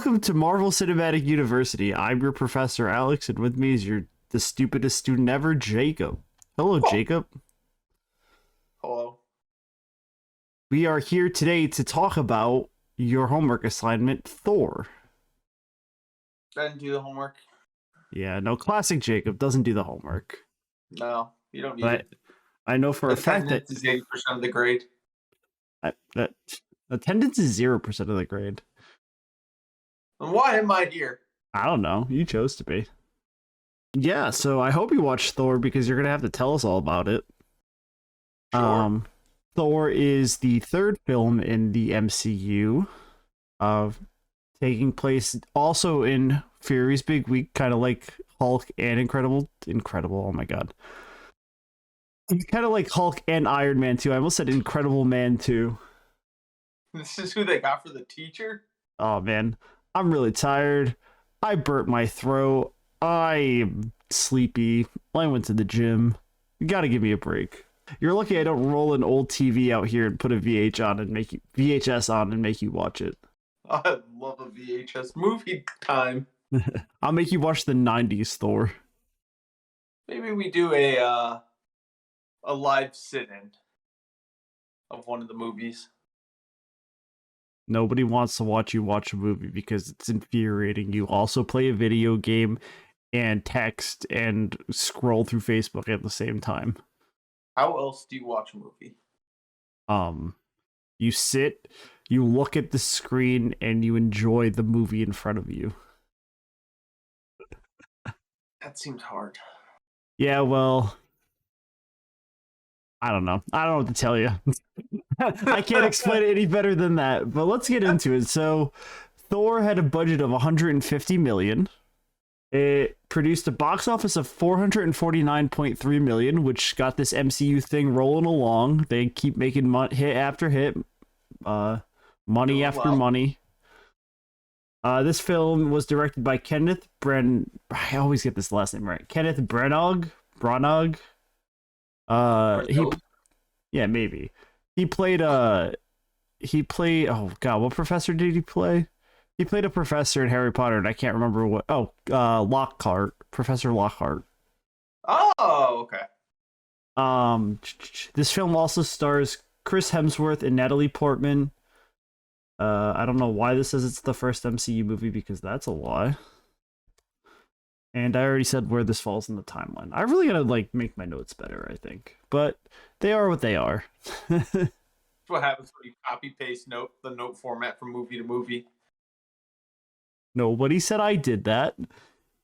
welcome to Marvel Cinematic University. I'm your Professor Alix, and with me is the stupidest student ever, Jacob. Hello, Oh, Jacob. hello. We are here today to talk about your homework assignment, Thor. Didn't do the homework. Yeah, no, classic Jacob doesn't do the homework. No, you don't need But it. I know for a fact that, Attendance is 80% of the grade. that attendance is 0% of the grade. And why am I here? I don't know. You chose to be. Yeah, so I hope you watch Thor because you're going to have to tell us all about it. Sure. Thor is the third film in the MCU, taking place also in Fury's Big Week, kind of like Hulk and Incredible. Oh my god. Kind of like Hulk and Iron Man 2. I almost said Incredible Man 2. This is who they got for the teacher? Oh man, I'm really tired. I burnt my throat. I'm sleepy. I went to the gym. You gotta give me a break. You're lucky I don't roll an old TV out here and put a VHS on and make you watch it. I love a VHS movie time. I'll make you watch the 90s Thor. Maybe we do a live sit-in of one of the movies. Nobody wants to watch you watch a movie because it's infuriating. You also play a video game and text and scroll through Facebook at the same time. How else do you watch a movie? You sit, you look at the screen, and you enjoy the movie in front of you. That seems hard. Yeah, well, I don't know. I don't know what to tell you. I can't explain it any better than that. But let's get into it. So, Thor had a budget of 150 million. It produced a box office of 449.3 million, which got this MCU thing rolling along. They keep making hit after hit, money Doing after well. money. This film was directed by Kenneth I always get this last name right. Kenneth Branagh. Yeah, maybe. He played oh god, what professor did he play? He played a professor in Harry Potter, and I can't remember what. Lockhart, Professor Lockhart. Oh, okay. This film also stars Chris Hemsworth and Natalie Portman. I don't know why this says it's the first MCU movie because that's a lie. And I already said where this falls in the timeline. I really gotta make my notes better, I think, but they are what they are. That's what happens when you copy paste the note format from movie to movie. Nobody said I did that,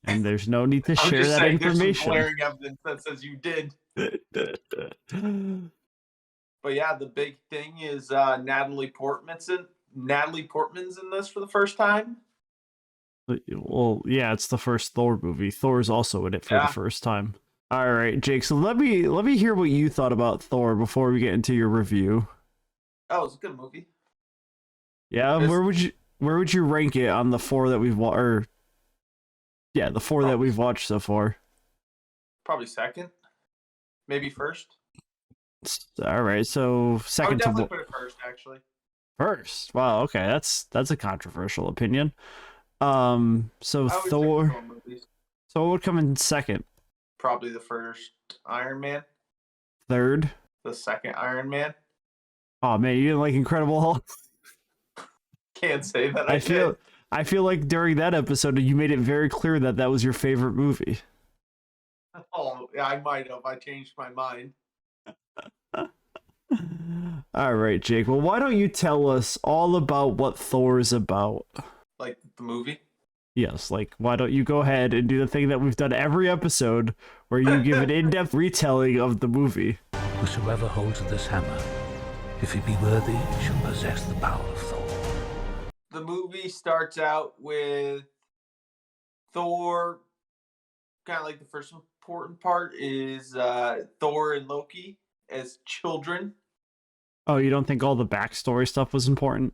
and there's no need to I'm share just that saying there's some information. glaring evidence that says you did. But yeah, the big thing is Natalie Portman's in this for the first time. Well, yeah, it's the first Thor movie. Thor's also in it for the first time. All right, Jake. So let me hear what you thought about Thor before we get into your review. Oh, it was a good movie. Yeah, where would you rank it on the four that we've watched? The four that we've watched so far. Probably second, maybe first. All right, so second I would to definitely put it first, actually. First. Wow. Okay, that's a controversial opinion. So Thor. So what would come in second? Probably the first Iron Man. Third. The second Iron Man. Oh man, you didn't like Incredible Hulk? Can't say that I feel like during that episode you made it very clear that that was your favorite movie. Oh, yeah, I might have. I changed my mind. All right, Jake. Well, why don't you tell us all about what Thor is about? Like the movie? Yes, why don't you go ahead and do the thing that we've done every episode where you give an in-depth retelling of the movie. Whosoever holds this hammer, if he be worthy, shall possess the power of Thor. The movie starts out with Thor. Kind of like the first important part is Thor and Loki as children. Oh, you don't think all the backstory stuff was important?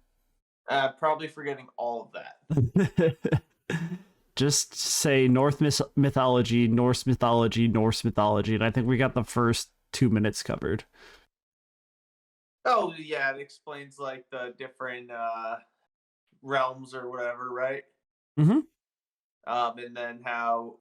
Probably forgetting all of that. Just say Norse mythology, and I think we got the first 2 minutes covered. Oh, yeah, it explains, the different realms or whatever, right? Mm-hmm. And then how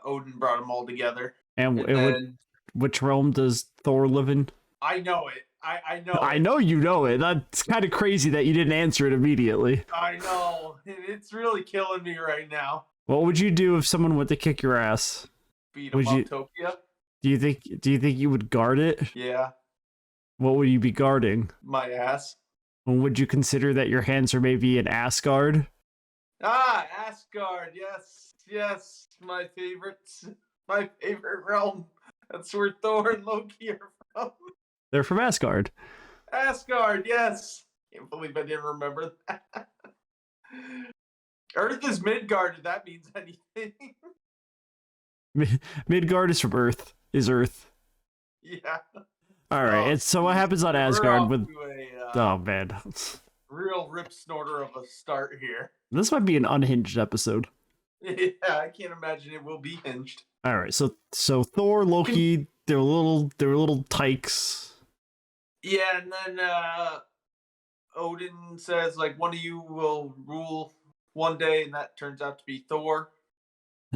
Odin brought them all together. And, And then which realm does Thor live in? I know it. I know I it. know you know it. That's kind of crazy that you didn't answer it immediately. I know. It's really killing me right now. What would you do if someone went to kick your ass? Beat Would him you- up, Topia. Do you think you would guard it? Yeah, What would you be guarding? my ass. And would you consider that your hands are maybe an ass guard? Ah, Asgard. Yes, my favorite realm. That's where Thor and Loki are from. They're from Asgard. Asgard, yes. Can't believe I didn't remember that. Earth is Midgard, if that means anything. Midgard is from Earth. Is Earth. Yeah. All right. And so what happens on Asgard with? Oh man, real rip snorter of a start here. this might be an unhinged episode. Yeah, I can't imagine it will be hinged. All right. So Thor, Loki, they're little tykes. Yeah, and then Odin says like one of you will rule one day, and that turns out to be Thor.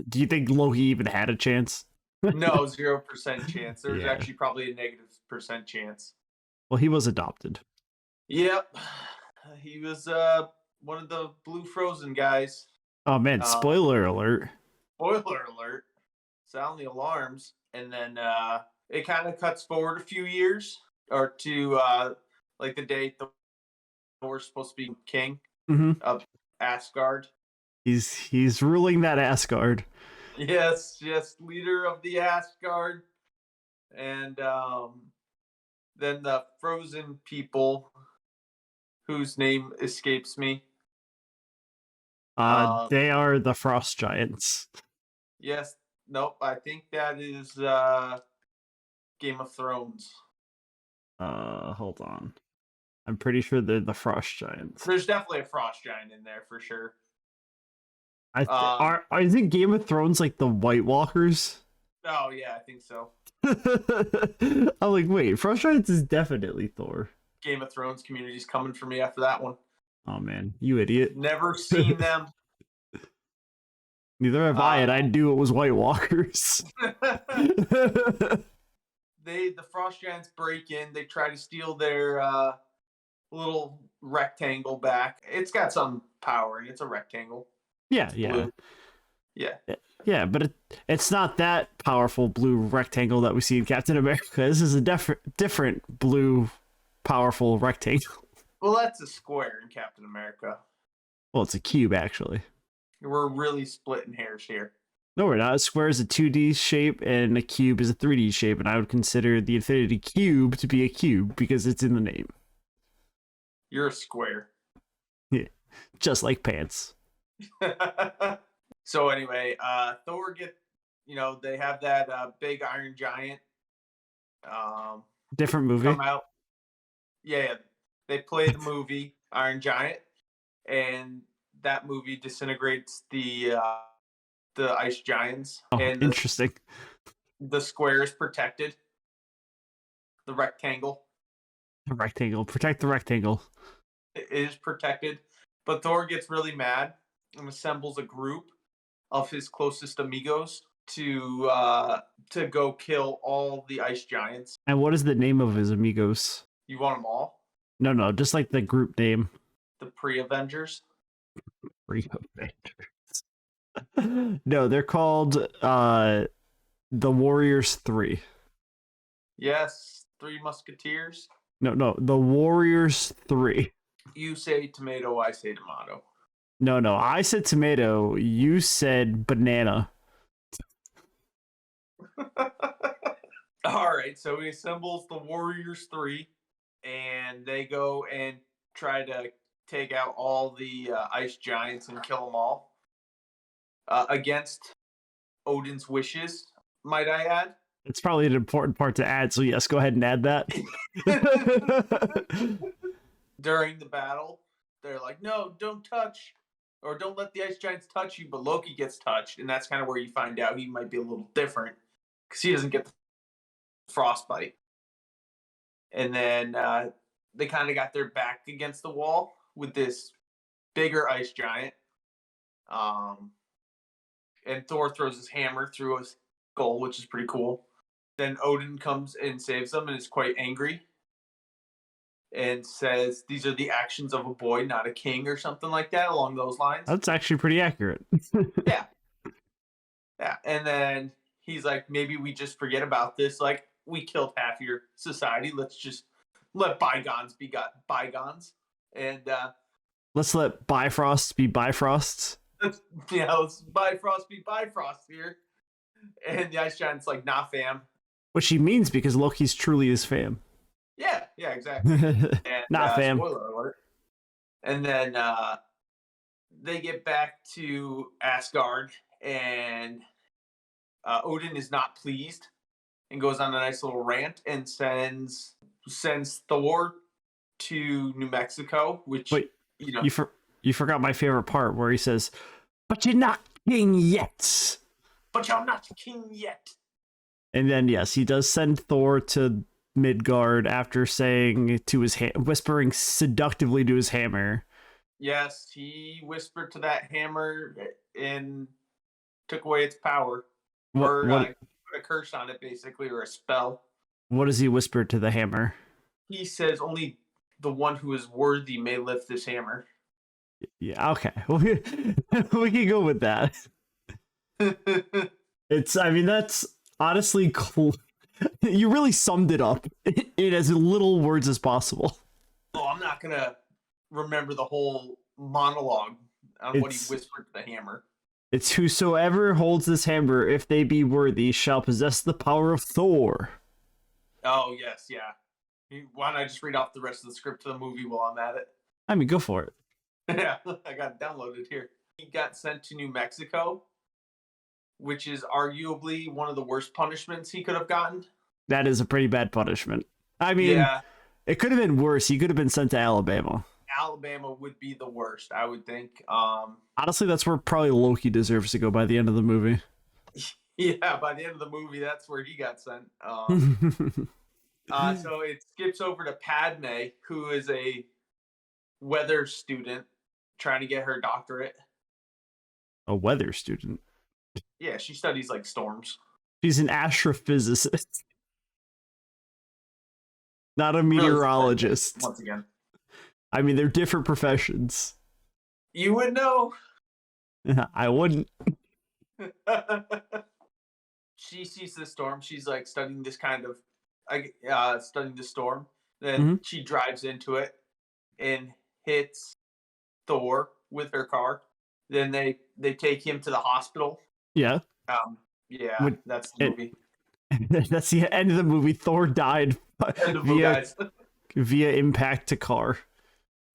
Do you think Loki even had a chance? No, 0% chance. There's Yeah. actually probably a -% chance. Well, he was adopted. Yep, he was one of the blue frozen guys. Oh man, spoiler alert. Spoiler alert! Sound the alarms, and then it kind of cuts forward a few years, or to like the day Thor's supposed to be king Mm-hmm. of Asgard. He's ruling that Asgard. Yes, leader of the Asgard, and then the frozen people, whose name escapes me. They are the frost giants. Yes, nope. I think that is Game of Thrones. Hold on. I'm pretty sure they're the frost giants. There's definitely a frost giant in there for sure. Is it Game of Thrones like the White Walkers? Oh yeah, I think so. I'm like, wait, frost giants is definitely Thor. Game of Thrones community's coming for me after that one. Oh man, you idiot. Never seen them. Neither have I, and I knew it was White Walkers. The frost giants break in. They try to steal their little rectangle back. It's got some power, and it's a rectangle. Yeah. Blue. Yeah, but it's not that powerful blue rectangle that we see in Captain America. This is a different blue, powerful rectangle. Well, that's a square in Captain America. Well, it's a cube, actually. We're really splitting hairs here. No, we're not. A square is a 2D shape, and a cube is a 3D shape, and I would consider the Infinity Cube to be a cube because it's in the name. You're a square. Yeah, just like pants. So anyway, Thor they have that big Iron Giant. Different movie. Come out. Yeah, they play the movie Iron Giant, and that movie disintegrates the ice giants. Oh, and interesting. The square is protected. The rectangle. The rectangle. Protect the rectangle. It is protected, but Thor gets really mad and assembles a group of his closest amigos to go kill all the ice giants. And what is the name of his amigos? You want them all? No, just like the group name. The Pre-Avengers? No, they're called the Warriors 3. Yes, Three Musketeers. No, the Warriors 3. You say tomato, I say tomato. No, I said tomato. You said banana. All right, so he assembles the Warriors 3, and they go and try to take out all the ice giants and kill them all. Against Odin's wishes, might I add. It's probably an important part to add, so yes, go ahead and add that. During the battle, they're like, no, don't touch, or don't let the ice giants touch you, but Loki gets touched, and that's kind of where you find out he might be a little different, because he doesn't get the frostbite. And then they kind of got their back against the wall with this bigger ice giant. And Thor throws his hammer through his skull, which is pretty cool. Then Odin comes and saves them and is quite angry and says, "These are the actions of a boy, not a king," or something like that, along those lines. That's actually pretty accurate. Yeah. Yeah. And then he's like, maybe we just forget about this. Like, we killed half your society. Let's just let bygones be bygones. And Let's let Bifrost be Bifrosts. let's Bifrost be Bifrost here. And the Ice Giant's like, nah, fam. Which he means because Loki's truly his fam. Yeah, exactly. And, Not fam. Spoiler alert. And then they get back to Asgard, and Odin is not pleased and goes on a nice little rant and sends Thor to New Mexico, which, Wait, you know. You forgot my favorite part where he says, "But you're not king yet." But you're not king yet. And then, yes, he does send Thor to Midgard after saying to his whispering seductively to his hammer. Yes, he whispered to that hammer and took away its power. Or put a curse on it, basically, or a spell. What does he whisper to the hammer? He says, only the one who is worthy may lift this hammer. Yeah, okay. We can go with that. That's honestly cool. You really summed it up in as little words as possible. Oh, I'm not going to remember the whole monologue on what he whispered to the hammer. It's whosoever holds this hammer, if they be worthy, shall possess the power of Thor. Oh, yes, yeah. Why don't I just read off the rest of the script to the movie while I'm at it? I mean, go for it. Yeah, I got it downloaded here. He got sent to New Mexico, which is arguably one of the worst punishments he could have gotten. That is a pretty bad punishment. I mean, It could have been worse. He could have been sent to Alabama. Alabama would be the worst, I would think. Honestly, that's where probably Loki deserves to go by the end of the movie. Yeah, by the end of the movie, that's where he got sent. So it skips over to Padme, who is a weather student trying to get her doctorate. A weather student? Yeah, she studies like storms. She's an astrophysicist. Not a meteorologist. Once again. I mean, they're different professions. You would know. I wouldn't. She sees the storm. She's like studying this kind of, studying the storm. Then she drives into it and hits Thor with her car. Then they take him to the hospital. Yeah. That's the movie. That's the end of the movie. Thor died via impact to car.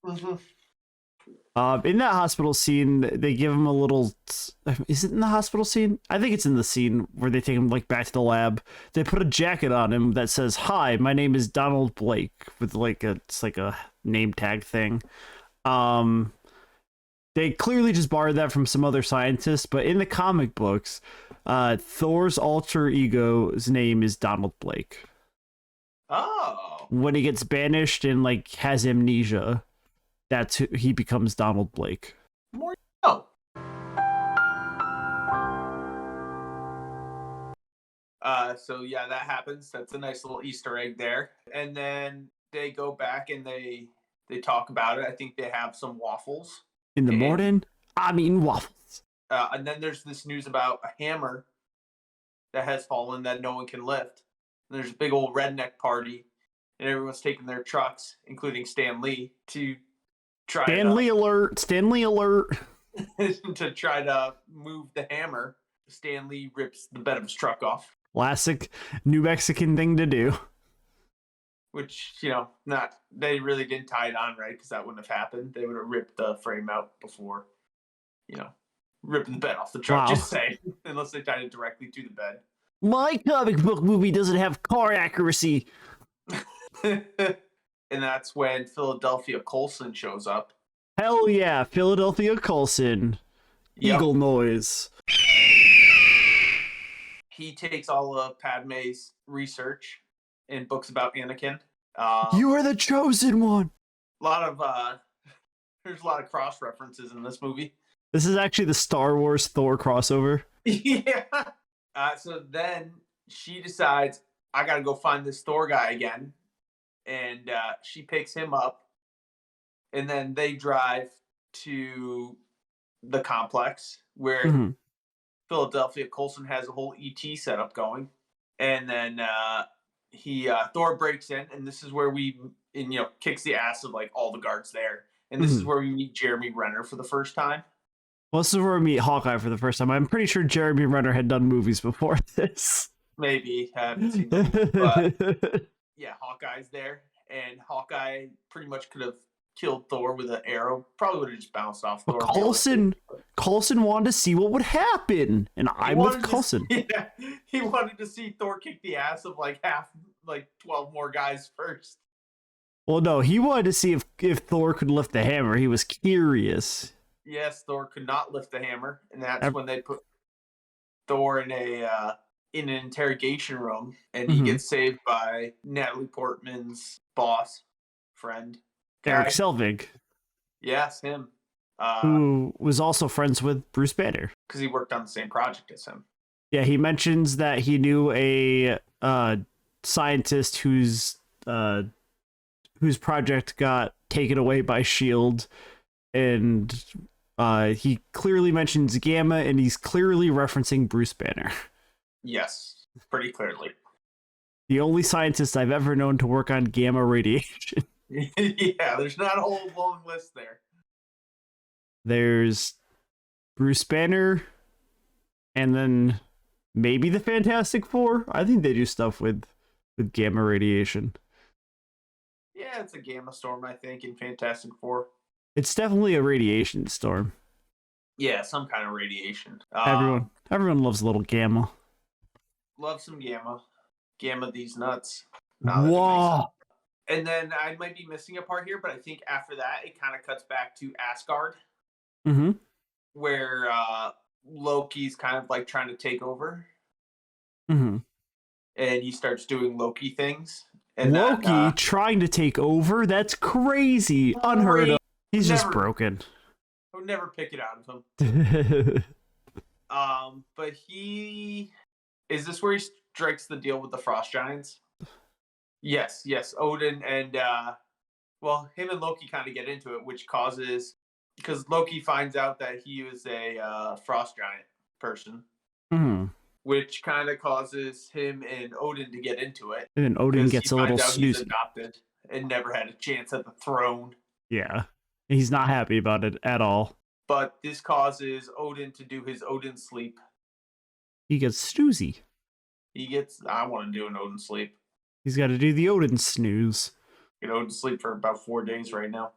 In that hospital scene, they give him a little. Is it in the hospital scene? I think it's in the scene where they take him like back to the lab. They put a jacket on him that says, "Hi, my name is Donald Blake," with it's like a name tag thing. They clearly just borrowed that from some other scientists, but in the comic books, Thor's alter ego's name is Donald Blake. Oh. When he gets banished and like has amnesia, that's who he becomes, Donald Blake. More so yeah, that happens. That's a nice little Easter egg there. And then they go back and they talk about it. I think they have some waffles. In the morning, I'm eating waffles. And then there's this news about a hammer that has fallen that no one can lift. And there's a big old redneck party, and everyone's taking their trucks, including Stan Lee, to try Stanley alert! Stanley alert! to try to move the hammer. Stan Lee rips the bed of his truck off. Classic New Mexican thing to do. Which, they really didn't tie it on right, because that wouldn't have happened. They would have ripped the frame out before, ripping the bed off the truck. Wow. Just saying, unless they tied it directly to the bed. My comic book movie doesn't have car accuracy. And that's when Philadelphia Coulson shows up. Hell yeah, Philadelphia Coulson. Yep. Eagle noise. He takes all of Padme's research in books about Anakin. You are the chosen one. There's a lot of cross references in this movie. This is actually the Star Wars Thor crossover. Yeah. So then she decides, I gotta go find this Thor guy again, and she picks him up, and then they drive to the complex where Mhm. Philadelphia Coulson has a whole ET setup going, and then Thor breaks in, and this is where kicks the ass of like all the guards there, and this is Mhm. where we meet Jeremy Renner for the first time. Well, this is where we meet Hawkeye for the first time. I'm pretty sure Jeremy Renner had done movies before this. Maybe haven't seen them, but yeah, Hawkeye's there, and Hawkeye pretty much could have killed Thor with an arrow. Probably would have just bounced off But Thor. Coulson wanted to see what would happen, and I'm with Coulson. Yeah, he wanted to see Thor kick the ass of like 12 more guys first. Well, no, he wanted to see if Thor could lift the hammer. He was curious. Yes, Thor could not lift the hammer, and that's when they put Thor in an interrogation room, and he gets saved by Natalie Portman's boss friend, Eric Selvig. Yes, him. Who was also friends with Bruce Banner. Because he worked on the same project as him. Yeah, he mentions that he knew a scientist whose project got taken away by S.H.I.E.L.D., and he clearly mentions Gamma, and he's clearly referencing Bruce Banner. Yes, pretty clearly. The only scientist I've ever known to work on gamma radiation. Yeah, there's not a whole long list there. There's Bruce Banner, and then maybe the Fantastic Four. I think they do stuff with gamma radiation. Yeah, it's a gamma storm, I think, in Fantastic Four. It's definitely a radiation storm. Yeah, some kind of radiation. Everyone loves a little gamma. Love some gamma. Gamma these nuts. Whoa! And then I might be missing a part here, but I think after that, it kind of cuts back to Asgard. Mm-hmm. Where Loki's kind of like trying to take over. Mm-hmm. And he starts doing Loki things. And Loki trying to take over? That's crazy. Unheard of. He's just broken. I would never pick it out of him. But is this where he strikes the deal with the Frost Giants? Yes. Odin and him and Loki kind of get into it, which causes, because Loki finds out that he is a Frost Giant person, which kind of causes him and Odin to get into it. And then Odin gets a little snoozy. He's adopted and never had a chance at the throne. Yeah. He's not happy about it at all. But this causes Odin to do his Odin sleep. He gets snoozy. I want to do an Odin sleep. He's got to do the Odin snooze. Get Odin sleep for about 4 days right now.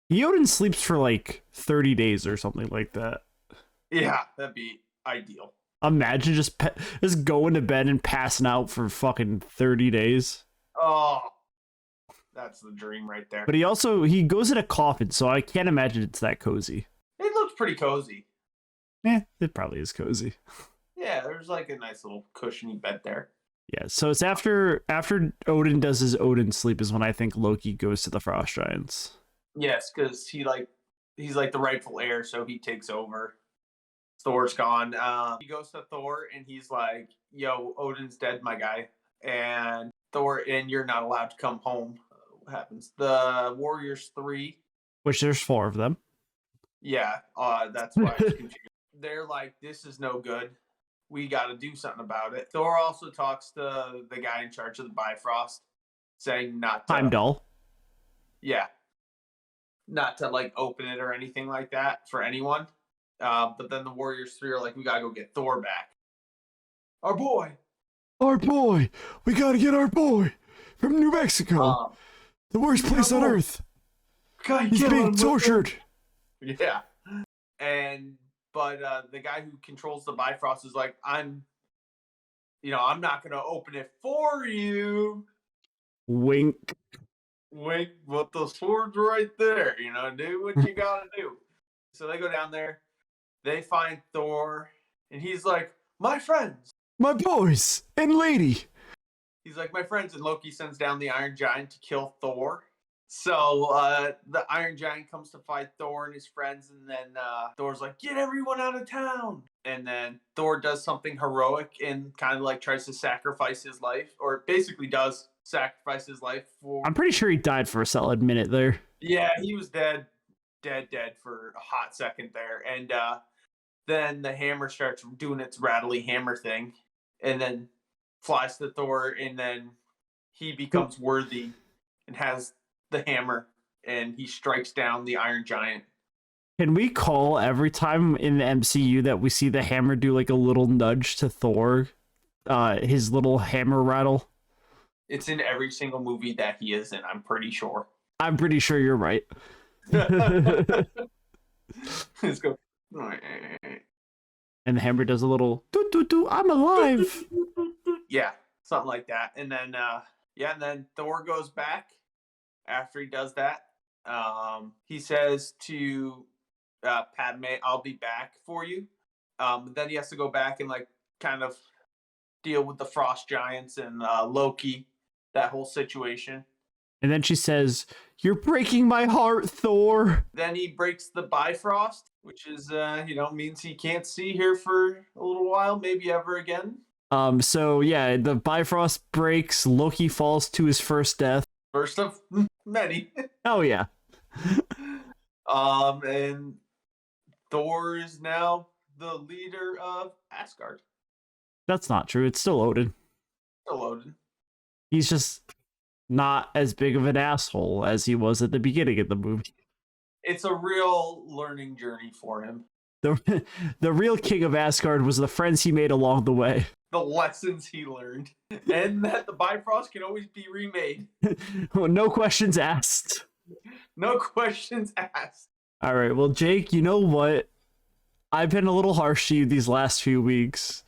The Odin sleeps for like 30 days or something like that. Yeah, that'd be ideal. Imagine just going to bed and passing out for fucking 30 days. Oh, that's the dream right there. But he goes in a coffin, so I can't imagine it's that cozy. It looks pretty cozy. Yeah, it probably is cozy. Yeah, there's like a nice little cushiony bed there. Yeah, so it's after Odin does his Odin sleep is when I think Loki goes to the Frost Giants. Yes, because he's like the rightful heir, so he takes over. Thor's gone. He goes to Thor and he's like, "Yo, Odin's dead, my guy." And Thor, and you're not allowed to come home. What happens? The Warriors 3. Which there's 4 of them. Yeah, that's why I was confused. They're like, "This is no good. We got to do something about it." Thor also talks to the guy in charge of the Bifrost, saying not to... Heimdall. Yeah. Not to, like, open it or anything like that for anyone. But then the Warriors 3 are like, "We got to go get Thor back. Our boy. We got to get our boy from New Mexico. The worst place on Earth. He's being tortured." Yeah. But the guy who controls the Bifrost is like, I'm not going to open it for you. Wink. Wink, but the sword's right there. Do what you got to do. So they go down there. They find Thor. And he's like, "My friends. My boys and lady." He's like, "My friends." And Loki sends down the Iron Giant to kill Thor. So the Iron Giant comes to fight Thor and his friends, and then Thor's like, "Get everyone out of town!" And then Thor does something heroic and kind of like tries to sacrifice his life, or basically does sacrifice his life for. I'm pretty sure he died for a solid minute there. Yeah, he was dead for a hot second there, and then the hammer starts doing its rattly hammer thing, and then flies to Thor, and then he becomes worthy and has the hammer, and he strikes down the Iron Giant. Can we call every time in the MCU that we see the hammer do like a little nudge to Thor, his little hammer rattle? It's in every single movie that he is in, I'm pretty sure. I'm pretty sure you're right. Let's go. And the hammer does a little doo doo doo, I'm alive. Yeah, something like that. And then and then Thor goes back after he does that. He says to Padme, "I'll be back for you." Then he has to go back and like kind of deal with the frost giants and Loki, that whole situation. And then she says, "You're breaking my heart, Thor." Then he breaks the Bifrost, which is means he can't see her for a little while, maybe ever again. So yeah, the Bifrost breaks, Loki falls to his first death. First of many. Oh yeah. And Thor is now the leader of Asgard. That's not true. It's still Odin. Still Odin. He's just not as big of an asshole as he was at the beginning of the movie. It's a real learning journey for him. The real king of Asgard was the friends he made along the way. The lessons he learned. And that the Bifrost can always be remade. No questions asked. No questions asked. All right, well, Jake, you know what? I've been a little harsh to you these last few weeks,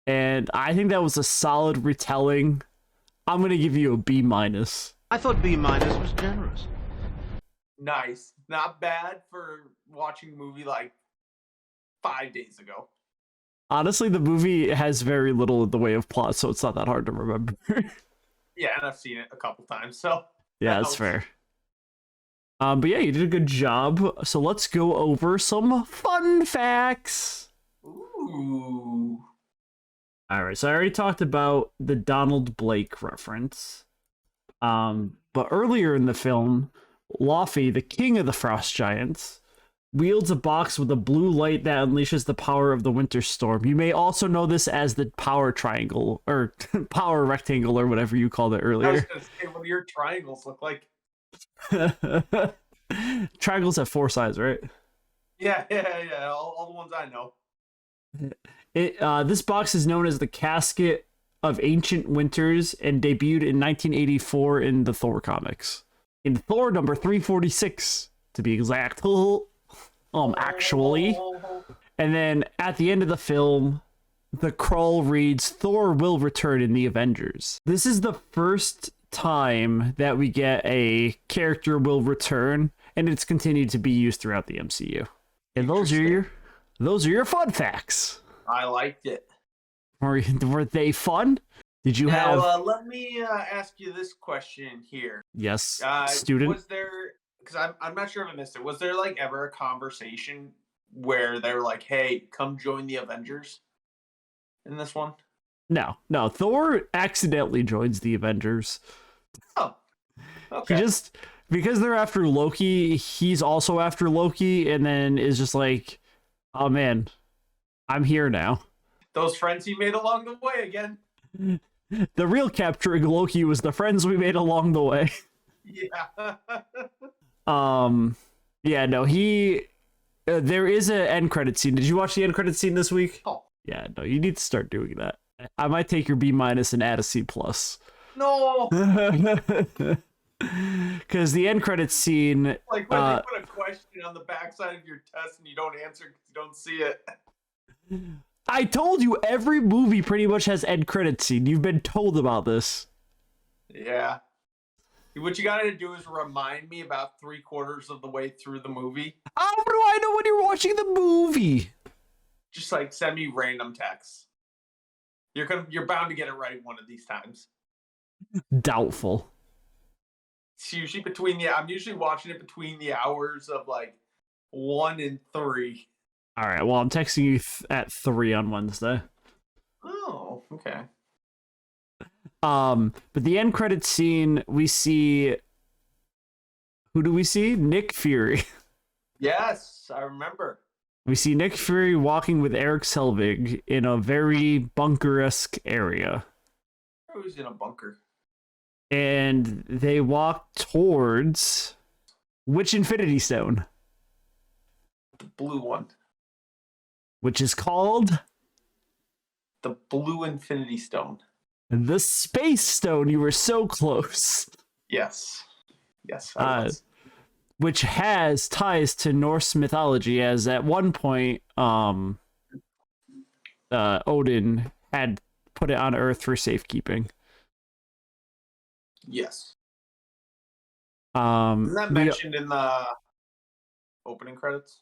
and I think that was a solid retelling. I'm going to give you a B-. I thought B- was generous. Nice. Not bad for watching the movie like 5 days ago. Honestly, the movie has very little in the way of plot, so it's not that hard to remember. Yeah, and I've seen it a couple times, so yeah, that's fair. But yeah, you did a good job. So let's go over some fun facts. Ooh. All right, so I already talked about the Donald Blake reference. But earlier in the film, Laufey, the king of the frost giants, wields a box with a blue light that unleashes the power of the winter storm. You may also know this as the power triangle, or power rectangle, or whatever you called it earlier. I was going to say, what do your triangles look like? Triangles have 4 sides, right? Yeah. All the ones I know. This box is known as the Casket of Ancient Winters and debuted in 1984 in the Thor comics. In Thor number 346, to be exact. Actually. And then at the end of the film, the crawl reads, "Thor will return in the Avengers." This is the first time that we get a character will return, and it's continued to be used throughout the MCU. And those are your fun facts. I liked it. Were they fun? Did you have? Let me ask you this question here. Yes, student. Was there? Because I'm not sure if I missed it. Was there like ever a conversation where they were like, "Hey, come join the Avengers"? In this one? No. Thor accidentally joins the Avengers. Oh, okay. He just, because they're after Loki, he's also after Loki, and then is just like, "Oh man, I'm here now." Those friends he made along the way again. The real capturing Loki was the friends we made along the way. Yeah. Yeah, no, there is an end credit scene. Did you watch the end credit scene this week? Oh. Yeah, no, you need to start doing that. I might take your B- and add a C+. No. Because the end credit scene, Like when they put a question on the backside of your test and you don't answer because you don't see it. I told you every movie pretty much has end credit scene. You've been told about this. Yeah. What you gotta do is remind me about 3/4 of the way through the movie. How do I know when you're watching the movie? Just like send me random texts. You're bound to get it right one of these times. Doubtful. It's usually I'm usually watching it between the hours of like 1 and 3. All right. Well, I'm texting you at 3 on Wednesday. Oh, okay. But the end credits scene, we see. Who do we see? Nick Fury. Yes, I remember. We see Nick Fury walking with Eric Selvig in a very bunker-esque area. I was in a bunker. And they walk towards which Infinity Stone? The blue one. Which is called the blue Infinity Stone. The Space Stone. You were so close. Yes. I was. Which has ties to Norse mythology, as at one point, Odin had put it on Earth for safekeeping. Yes. Isn't that mentioned in the opening credits?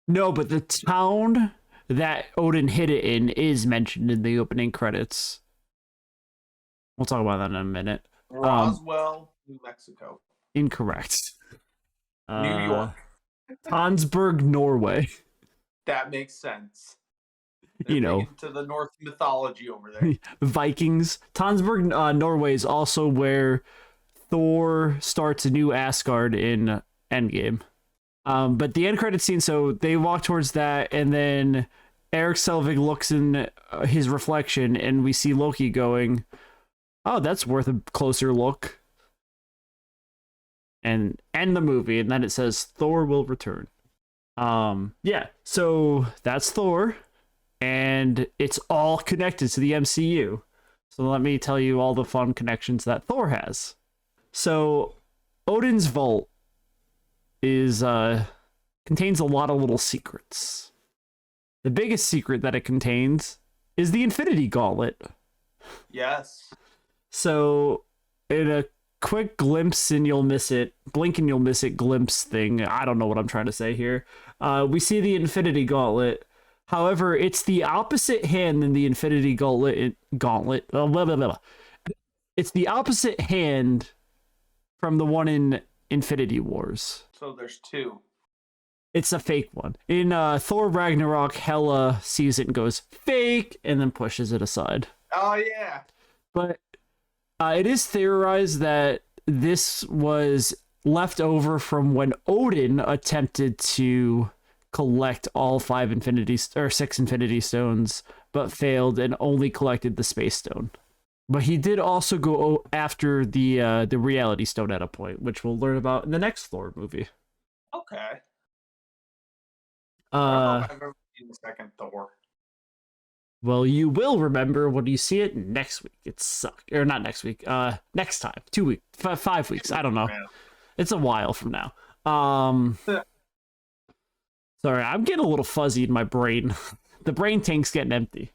No, but the town that Odin hid it in is mentioned in the opening credits. We'll talk about that in a minute. Roswell, New Mexico. Incorrect. New York. Tonsberg, Norway. That makes sense. You know, to the Norse mythology over there. Vikings. Tonsberg, Norway is also where Thor starts a new Asgard in Endgame. But the end credit scene, so they walk towards that, and then Eric Selvig looks in his reflection, and we see Loki going, "Oh, that's worth a closer look." And end the movie, and then it says Thor will return. Yeah, so that's Thor, and it's all connected to the MCU. So let me tell you all the fun connections that Thor has. So Odin's vault is contains a lot of little secrets. The biggest secret that it contains is the Infinity Gauntlet. Yes. So in a quick glimpse and you'll miss it, blink and you'll miss it glimpse thing, I don't know what I'm trying to say here, we see the Infinity Gauntlet. However, it's the opposite hand than the Infinity Gauntlet. It's the opposite hand from the one in Infinity Wars. So there's 2. It's a fake one. In Thor Ragnarok, Hela sees it and goes, fake, and then pushes it aside. Oh, yeah. But it is theorized that this was left over from when Odin attempted to collect all 6 Infinity Stones, but failed and only collected the Space Stone. But he did also go after the Reality Stone at a point, which we'll learn about in the next Thor movie. Okay. I don't know if I've ever seen the second Thor. Well, you will remember when you see it next week. It sucked. Or not next week. Next time. 2 weeks. 5 weeks. I don't know. It's a while from now. Sorry, I'm getting a little fuzzy in my brain. The brain tank's getting empty.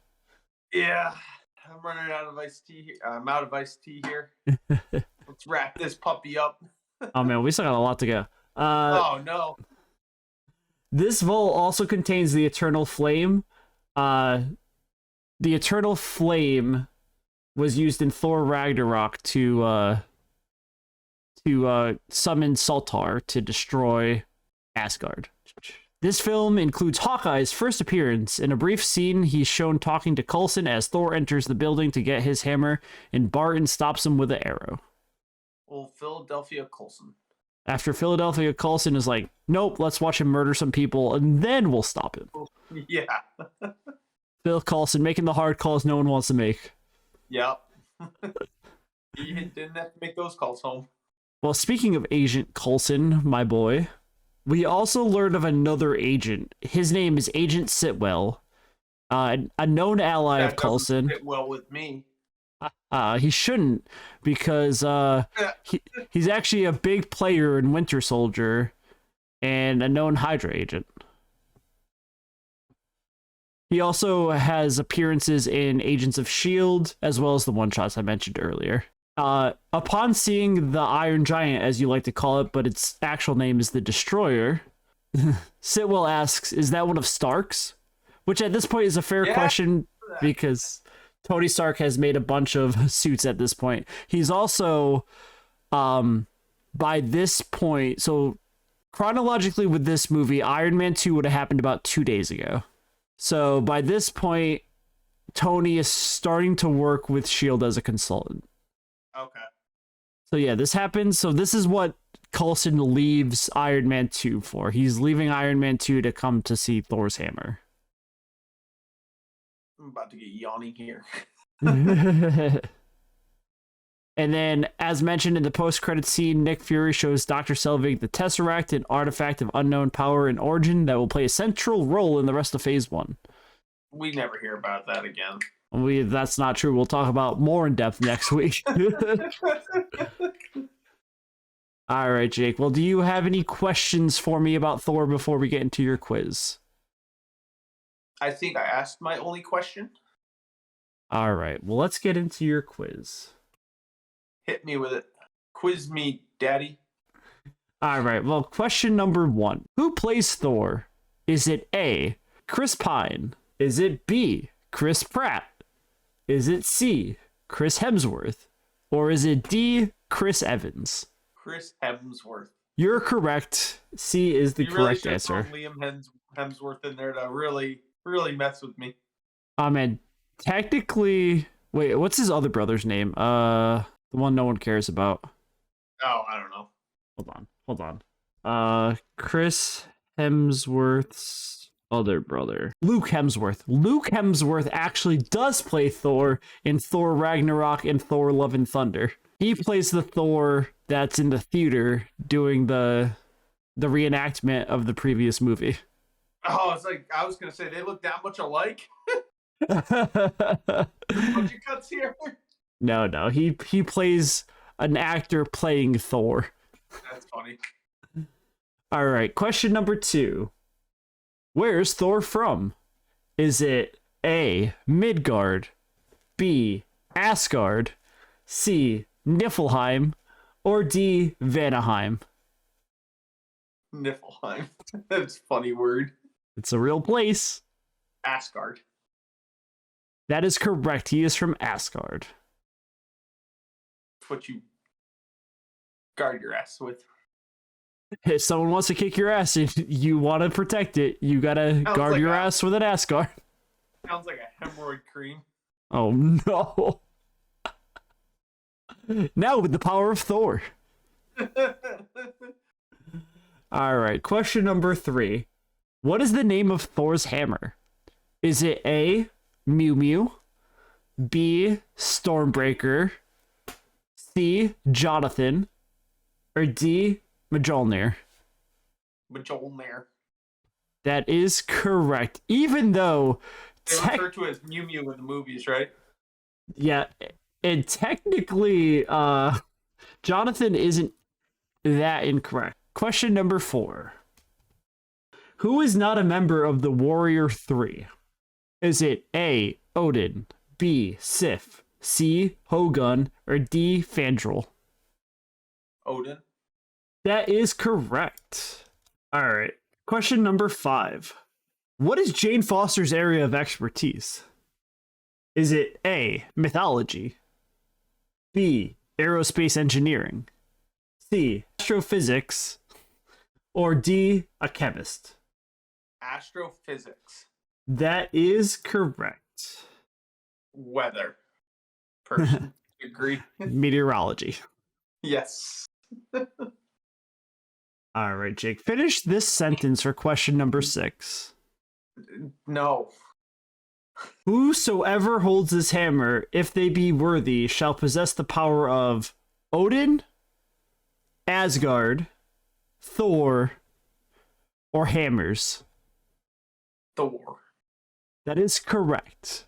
Yeah. I'm running out of iced tea here. I'm out of iced tea here. Let's wrap this puppy up. Oh, man. We still got a lot to go. Oh, no. This vault also contains the Eternal Flame. The Eternal Flame was used in Thor Ragnarok to summon Sultar to destroy Asgard. This film includes Hawkeye's first appearance. In a brief scene, he's shown talking to Coulson as Thor enters the building to get his hammer, and Barton stops him with an arrow. Well, Philadelphia Coulson. After Philadelphia Coulson is like, nope, let's watch him murder some people, and then we'll stop him. Yeah. Phil Coulson making the hard calls no one wants to make. Yep. He didn't have to make those calls home. Well, speaking of Agent Coulson, my boy, we also learned of another agent. His name is Agent Sitwell, a known ally of Coulson. Fit well with me. He shouldn't, because he's actually a big player in Winter Soldier and a known Hydra agent. He also has appearances in Agents of S.H.I.E.L.D., as well as the one-shots I mentioned earlier. Upon seeing the Iron Giant, as you like to call it, but its actual name is the Destroyer, Sitwell asks, is that one of Stark's? Which at this point is a fair question, because Tony Stark has made a bunch of suits at this point. He's also By this point, so chronologically with this movie, Iron Man 2 would have happened about 2 days ago. So by this point, Tony is starting to work with S.H.I.E.L.D. as a consultant. Okay. So yeah, this happens. So this is what Coulson leaves Iron Man 2 for. He's leaving Iron Man 2 to come to see Thor's hammer. I'm about to get yawning here. And then, as mentioned in the post-credit scene, Nick Fury shows Dr. Selvig the Tesseract, an artifact of unknown power and origin that will play a central role in the rest of Phase 1. We never hear about that again. That's not true. We'll talk about more in depth next week. All right, Jake. Well, do you have any questions for me about Thor before we get into your quiz? I think I asked my only question. All right. Well, let's get into your quiz. Hit me with it. Quiz me, daddy. All right. Well, question number 1. Who plays Thor? Is it A, Chris Pine? Is it B, Chris Pratt? Is it C, Chris Hemsworth? Or is it D, Chris Evans? Chris Hemsworth. You're correct. C is the correct answer. Liam Hemsworth in there to really mess with me. Man, technically, wait, what's his other brother's name? The one no one cares about. Oh, I don't know. Hold on. Chris Hemsworth's other brother, Luke Hemsworth. Luke Hemsworth actually does play Thor in Thor Ragnarok and Thor Love and Thunder. He plays the Thor that's in the theater doing the reenactment of the previous movie. Oh, it's like I was gonna say they look that much alike. Bunch of cuts here. No. He plays an actor playing Thor. That's funny. All right, question number 2. Where's Thor from? Is it A, Midgard, B, Asgard, C, Niflheim, or D, Vanaheim? Niflheim. That's a funny word. It's a real place. Asgard. That is correct. He is from Asgard. What you guard your ass with. If someone wants to kick your ass and you want to protect it, you gotta guard like your ass with an Asgard. Sounds like a hemorrhoid cream. Oh no. Now with the power of Thor. All right, question number 3. What is the name of Thor's hammer? Is it A, Mew Mew, B, Stormbreaker, C, Jonathan, or D, Mjolnir? Mjolnir. That is correct. Even though they refer to it as Mew Mew in the movies, right? Yeah, and technically, Jonathan isn't that incorrect. Question number 4. Who is not a member of the Warrior 3? Is it A, Odin, B, Sif, C, Hogun, or D, Fandral? Odin. That is correct. All right. Question number 5. What is Jane Foster's area of expertise? Is it A, mythology, B, aerospace engineering, C, astrophysics, or D, a chemist? Astrophysics. That is correct. Weather. Person. Agree. Meteorology. Yes. All right, Jake. Finish this sentence for question number 6. No. Whosoever holds this hammer, if they be worthy, shall possess the power of Odin, Asgard, Thor, or hammers. Thor. That is correct.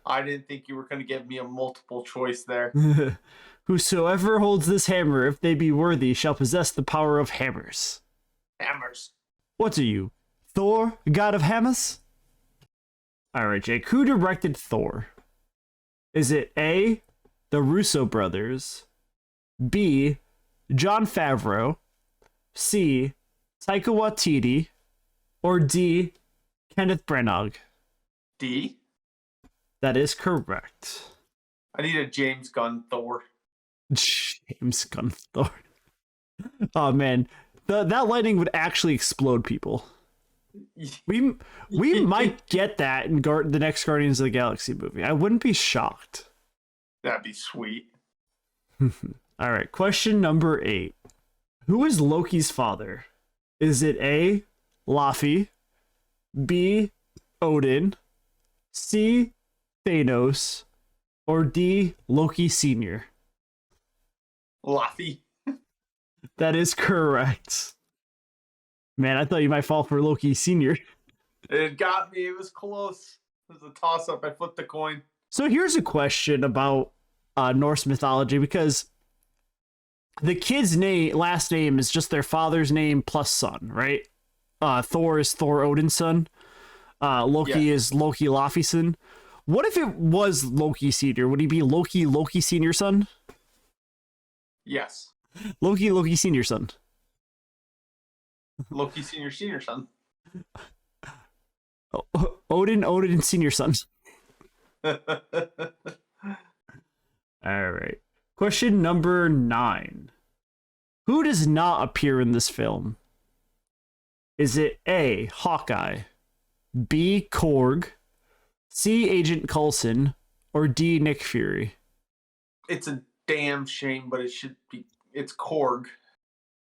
I didn't think you were going to give me a multiple choice there. Whosoever holds this hammer, if they be worthy, shall possess the power of hammers. Hammers. What are you, Thor, god of hammers? All right, Jake. Who directed Thor? Is it A, the Russo brothers, B, Jon Favreau, C, Taika Waititi, or D, Kenneth Branagh? D? That is correct. I need a James Gunn Thor. James Gunn Thor. Oh man, that lightning would actually explode people. We might get that in the next Guardians of the Galaxy movie. I wouldn't be shocked. That'd be sweet. All right, question number 8. Who is Loki's father? Is it A, Laufey, B, Odin, C, Thanos, or D, Loki Sr.? Laufey. That is correct. Man, I thought you might fall for Loki Sr. It got me. It was close. It was a toss-up. I flipped the coin. So here's a question about Norse mythology, because the kid's last name is just their father's name plus son, right? Thor is Thor Odin's son. Loki is Loki Laufey's son. What if it was Loki Sr.? Would he be Loki Sr.'s son? Yes. Loki Sr.'s son. Loki Senior son. Odin Senior son. All right. Question number 9. Who does not appear in this film? Is it A, Hawkeye, B, Korg, C, Agent Coulson, or D, Nick Fury? It's a damn shame, but it's Korg.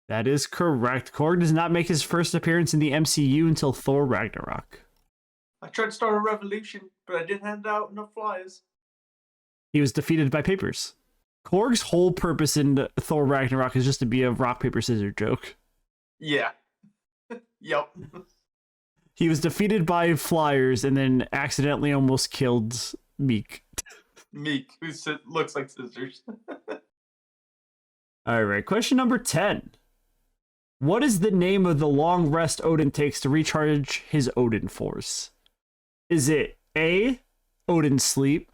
That is correct. Korg does not make his first appearance in the MCU until Thor Ragnarok. I tried to start a revolution, but I didn't hand out enough flyers. He was defeated by papers. Korg's whole purpose in Thor Ragnarok is just to be a rock, paper, scissors joke. Yeah. Yep. He was defeated by flyers and then accidentally almost killed Meek. Meek, who looks like scissors. All right, question number 10. What is the name of the long rest Odin takes to recharge his Odin force? Is it A, Odin sleep,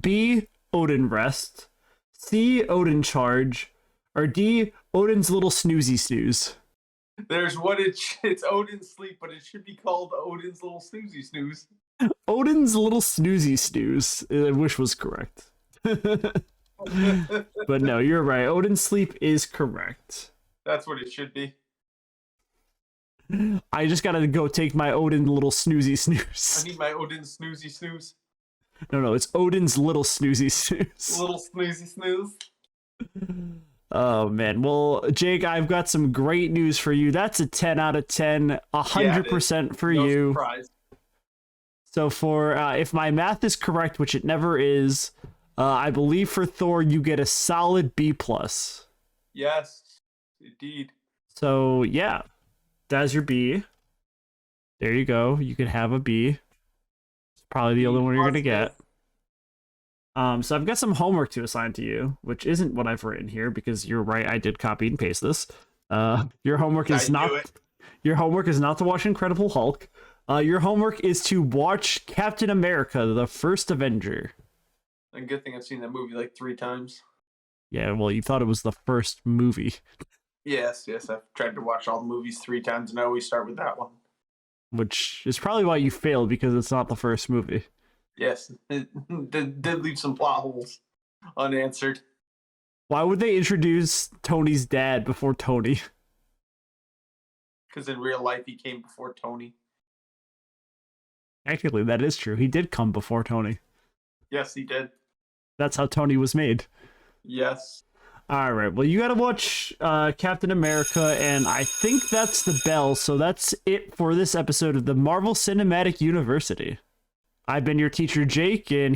B, Odin rest, C, Odin charge, or D, Odin's little snoozy snooze? There's it's Odin's sleep, but it should be called Odin's little snoozy snooze. Odin's little snoozy snooze, I wish was correct. But no, you're right. Odin's sleep is correct. That's what it should be. I just gotta go take my Odin little snoozy snooze. I need my Odin snoozy snooze. No, it's Odin's little snoozy snooze. Little snoozy snooze. Oh man, well, Jake, I've got some great news for you. That's a 10 out of 10, 100% for no you. Surprise. So for if my math is correct, which it never is, I believe for Thor you get a solid B+. Yes, indeed. So yeah, that's your B. There you go. You can have a B. It's probably the only one you're gonna get. So I've got some homework to assign to you, which isn't what I've written here because you're right. I did copy and paste this. Your homework is not to watch Incredible Hulk. Your homework is to watch Captain America: The First Avenger. A good thing I've seen that movie like 3 times. Yeah, well, you thought it was the first movie. Yes. I've tried to watch all the movies 3 times, and I always start with that one. Which is probably why you failed, because it's not the first movie. Yes, it did leave some plot holes unanswered. Why would they introduce Tony's dad before Tony? Because in real life, he came before Tony. Actually, that is true. He did come before Tony. Yes, he did. That's how Tony was made. Yes. All right. Well, you got to watch Captain America, and I think that's the bell. So that's it for this episode of the Marvel Cinematic University. I've been your teacher, Jake, and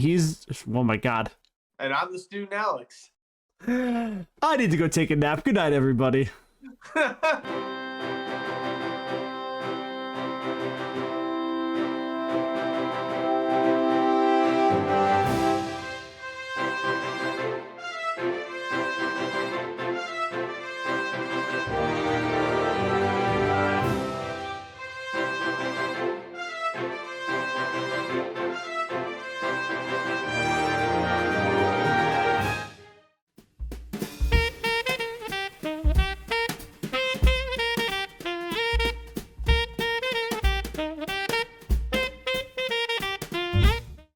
oh my God. And I'm the student, Alex. I need to go take a nap. Good night, everybody.